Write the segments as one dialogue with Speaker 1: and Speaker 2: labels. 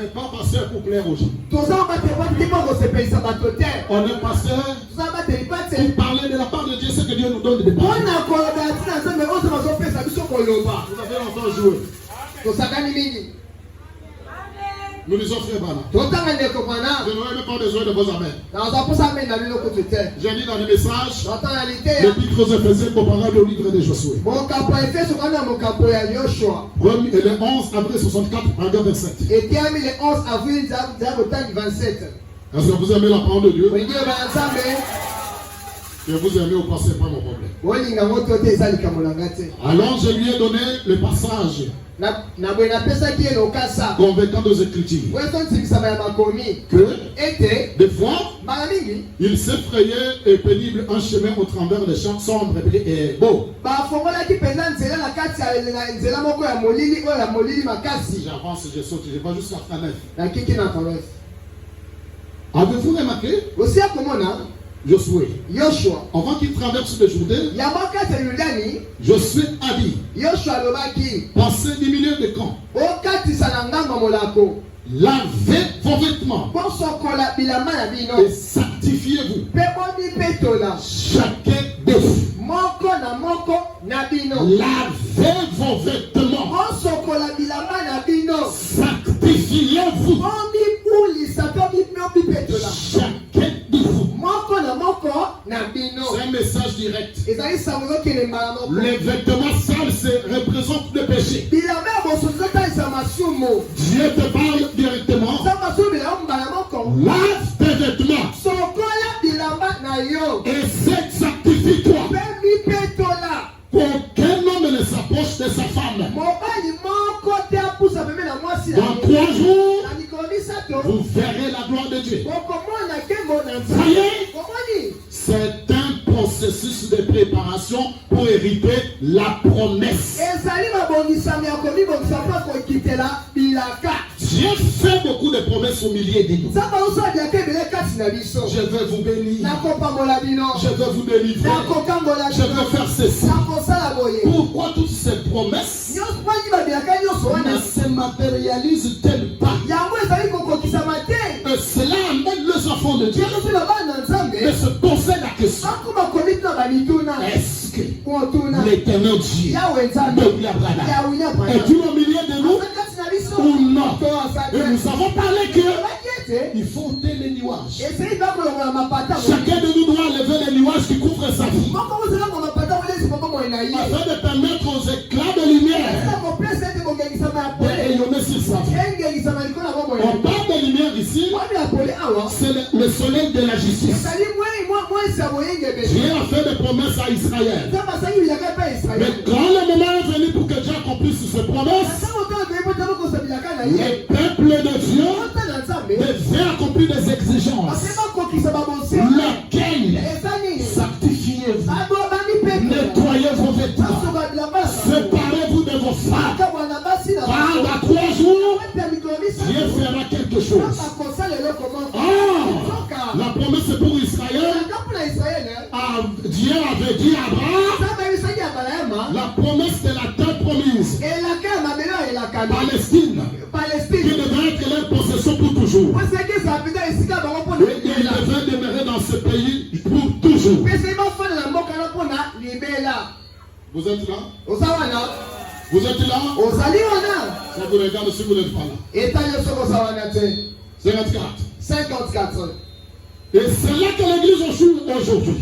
Speaker 1: n'est pas pasteur pour plaire aux gens.
Speaker 2: On
Speaker 1: est pasteur pour parler de la part de Dieu, ce que Dieu nous donne de parler. Vous avez longtemps joué. Nous lisons frère Bana. Je n'aurai même pas besoin de vos amens. J'ai dit dans le message, l'épître aux Éphésiens comparable au livre de Josué. Le 11 avril 64, paragraphe 27. Est-ce que vous aimez la parole de Dieu? Que vous aimez ou passez pas mon problème. Alors je lui ai donné le passage convaincant aux Écritures que des fois il s'effrayait et pénible un chemin au travers des champs sombres et beaux. J'avance, je saute, je vais jusqu'à fin 9. Avez-vous remarqué? Josué, avant qu'il traverse le Jourdain, Josué a dit, passez du milieu des camps, lavez vos vêtements et sanctifiez-vous, chacun de vous. Lavez vos vêtements, sanctifiez-vous, chacun de vous. C'est un message direct. Les vêtements sales représentent le péché. Dieu te parle directement. Lave tes vêtements et sanctifie-toi. Qu'aucun homme ne s'approche de sa femme. Dans 3 jours, vous verrez la gloire de Dieu. Voyez, c'est un processus de préparation pour hériter la promesse. Dieu fait beaucoup de promesses au milieu de nous. Je vais vous bénir. Je vais vous délivrer. Je vais faire ceci. Pourquoi toutes ces promesses ne se matérialisent-elles pas? Cela amène les enfants de Dieu de se poser la question. Est-ce que l'éternel Dieu de Abraham est-il au milieu de nous ou non? Et nous avons parlé que il faut ôter les nuages. Chacun de nous doit lever les nuages qui couvrent sa vie afin de permettre aux éclats de lumière de rayonner sur sa vie. On parle de lumière ici, c'est le soleil de la justice. Dieu a fait des promesses à Israël. Mais quand le moment est venu pour que Dieu accomplisse ses promesses, le peuple de Dieu devait accomplir des exigences. Lequel? Sanctifiez-vous, nettoyez vos vêtements, séparez-vous de vos femmes. Car dans 3 jours, Dieu fera quelque chose. La promesse est pour Israël. Dieu avait dit à Abraham la promesse de la terre promise, Palestine, qui devait être leur possession pour toujours. Et il devait demeurer dans ce pays pour toujours. Vous êtes là? Vous êtes là? Ça vous regarde si vous n'êtes pas là. 54. Et c'est là que l'église joue aujourd'hui.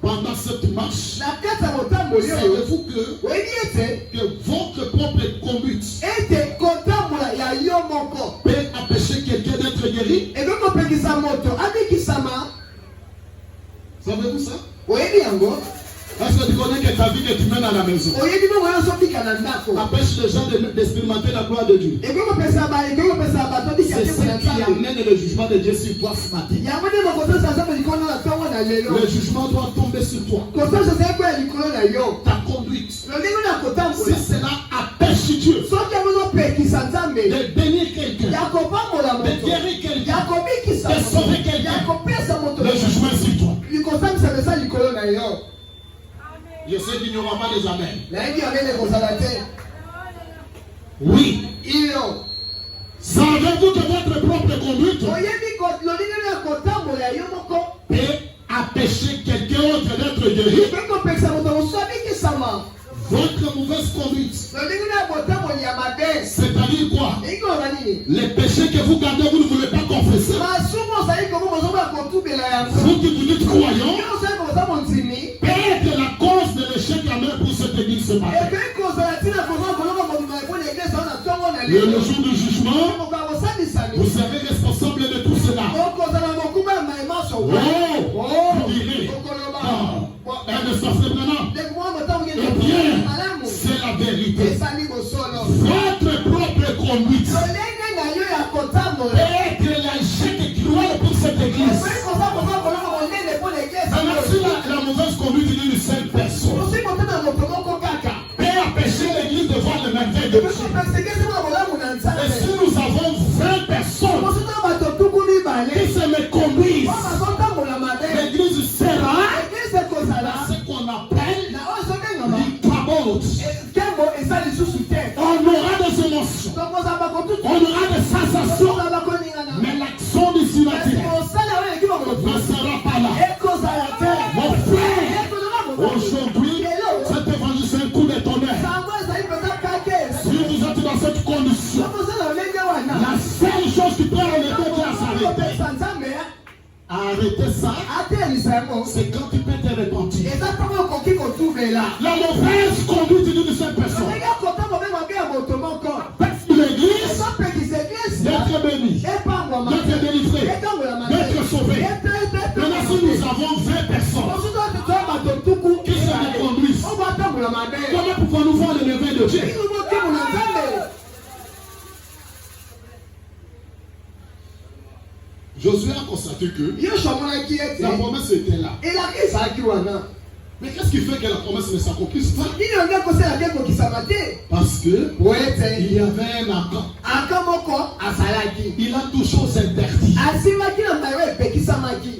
Speaker 1: Pendant cette marche, savez-vous que votre propre conduite peut empêcher quelqu'un d'être guéri? Savez-vous ça? Est-ce que tu connais que ta vie que tu mènes à la maison empêche les gens d'expérimenter la gloire de Dieu? C'est ce qui amène le jugement de Dieu sur toi ce matin. Le jugement doit tomber sur toi. Ta conduite. Si cela empêche Dieu de bénir quelqu'un, de guérir quelqu'un, de sauver quelqu'un, le jugement est sur toi. Je sais qu'il n'y aura pas des amens. Oui. Savez-vous que votre propre conduite peut empêcher quelqu'un autre d'être guéri? Votre mauvaise conduite, c'est-à-dire quoi? Les péchés que vous gardez, vous ne voulez pas confesser. Vous qui vous dites croyants, peut être la cause de l'échec amer pour cette église ce matin. Le jour du jugement, vous serez responsable de tout cela. Vous direz, eh bien, c'est la vérité. Votre propre conduite peut être l'échec cruel pour cette église. Alors si la mauvaise conduite d'une seule personne peut empêcher l'église de voir le merveille de Dieu. Et si nous avons 20 personnes qui se méconduisent, l'église sera ce qu'on appelle l'icabot. On aura des émotions, on aura des sensations, mais l'action du cinétique ne sera pas là. Mon frère, aujourd'hui, cet évangile c'est un coup de tonnerre. Si vous êtes dans cette condition, la seule chose qui peut enlever Dieu à arrêter ça, c'est quand tu peux te repentir. La mauvaise conduite d'une seule personne. L'église d'être bénie, d'être délivrée, d'être sauvée. Maintenant, si nous avons 20 personnes qui se reconduisent, comment pouvons-nous voir le lever de Dieu? Josué a constaté que la promesse était là. Mais qu'est-ce qui fait que la promesse ne s'accomplisse pas? Parce que il y avait un accord. Il a touché aux interdits.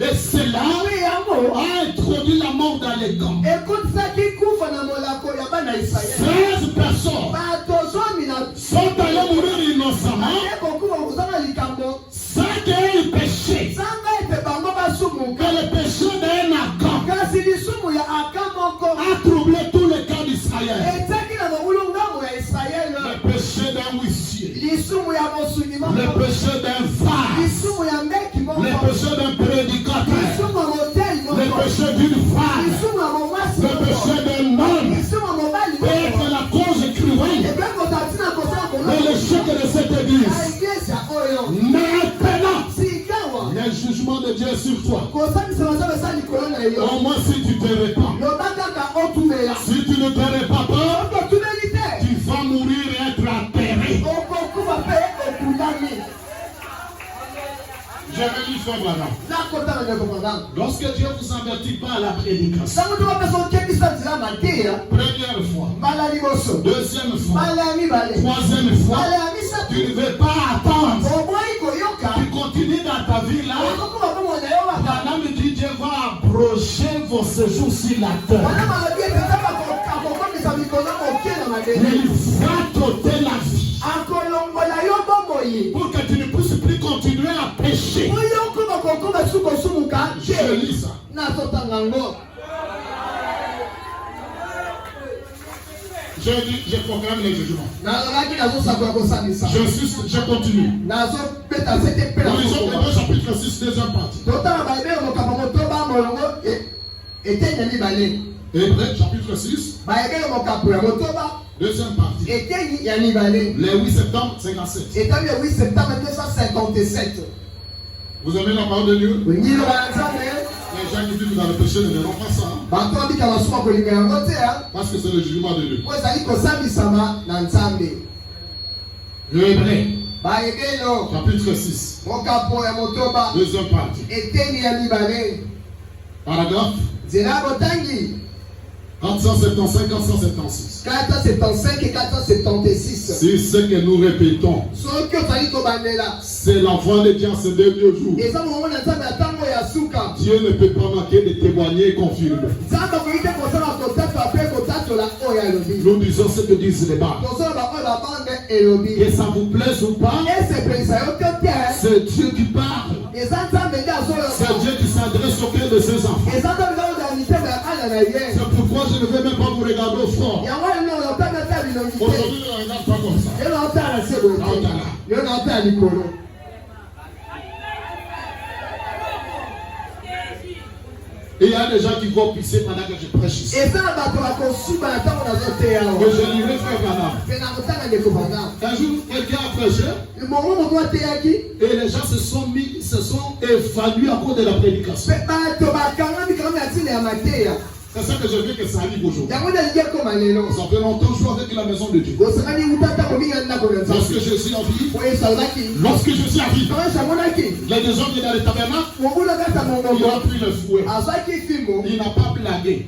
Speaker 1: Et cela a introduit la mort dans les camps. 16 personnes sont allées mourir innocemment sans qu'il y ait eu péché. Que le péché d'un accord a troublé tous les camps d'Israël. Le péché d'un huissier, le péché d'un vase, le péché d'un prédicateur, le péché d'une femme, le péché d'un homme peut être la cause cruelle de l'échec de cette église. Maintenant, le jugement de Dieu est sur toi. Au moins si tu te répands. Si tu ne te répands pas, tu vas mourir et être enterré. J'avais lu ça maintenant. Lorsque Dieu vous avertit pas à la prédication, première fois, deuxième fois, troisième fois, tu ne veux pas attendre. Tu continues dans ta vie là. La lame dit Dieu va abroger vos séjours sur la terre. Il va t'ôter la vie. Pour que tu ne puisses plus continuer à pécher. Je lis ça. Je proclame les jugements. Je continue. Nous lisons Hébreux chapitre 6, deuxième partie. Hébreux chapitre 6, deuxième partie. Le 8 septembre 57. Vous avez la parole de Dieu? Les gens qui disent dans le péché ne verront pas ça. Parce que c'est le jugement de Dieu. Le Hébreux chapitre 6, deuxième partie. Paragraphe 475, 476.
Speaker 2: 475 et 476.
Speaker 1: C'est ce que nous répétons. C'est la foi de Dieu en ces derniers jours. Dieu ne peut pas manquer de témoigner et confirmer. Nous disons ce que disent les Bibles. Que ça vous plaise ou pas, c'est Dieu qui parle. C'est Dieu qui s'adresse au cœur de ses enfants. C'est pourquoi je ne vais même pas vous regarder au front. Aujourd'hui, je ne regarde pas comme ça. Et il y a des gens qui vont pisser pendant que je prêche ici. Que je lirai frère Branham. Un jour, quelqu'un a prêché. Et les gens se sont évanouis à cause de la prédication. C'est ça que je veux que ça arrive aujourd'hui. Ça fait longtemps que je suis avec la maison de Dieu. Lorsque je suis en vie, les deux hommes viennent dans le tabernacle, il n'a pris le fouet. Il n'a pas blagué.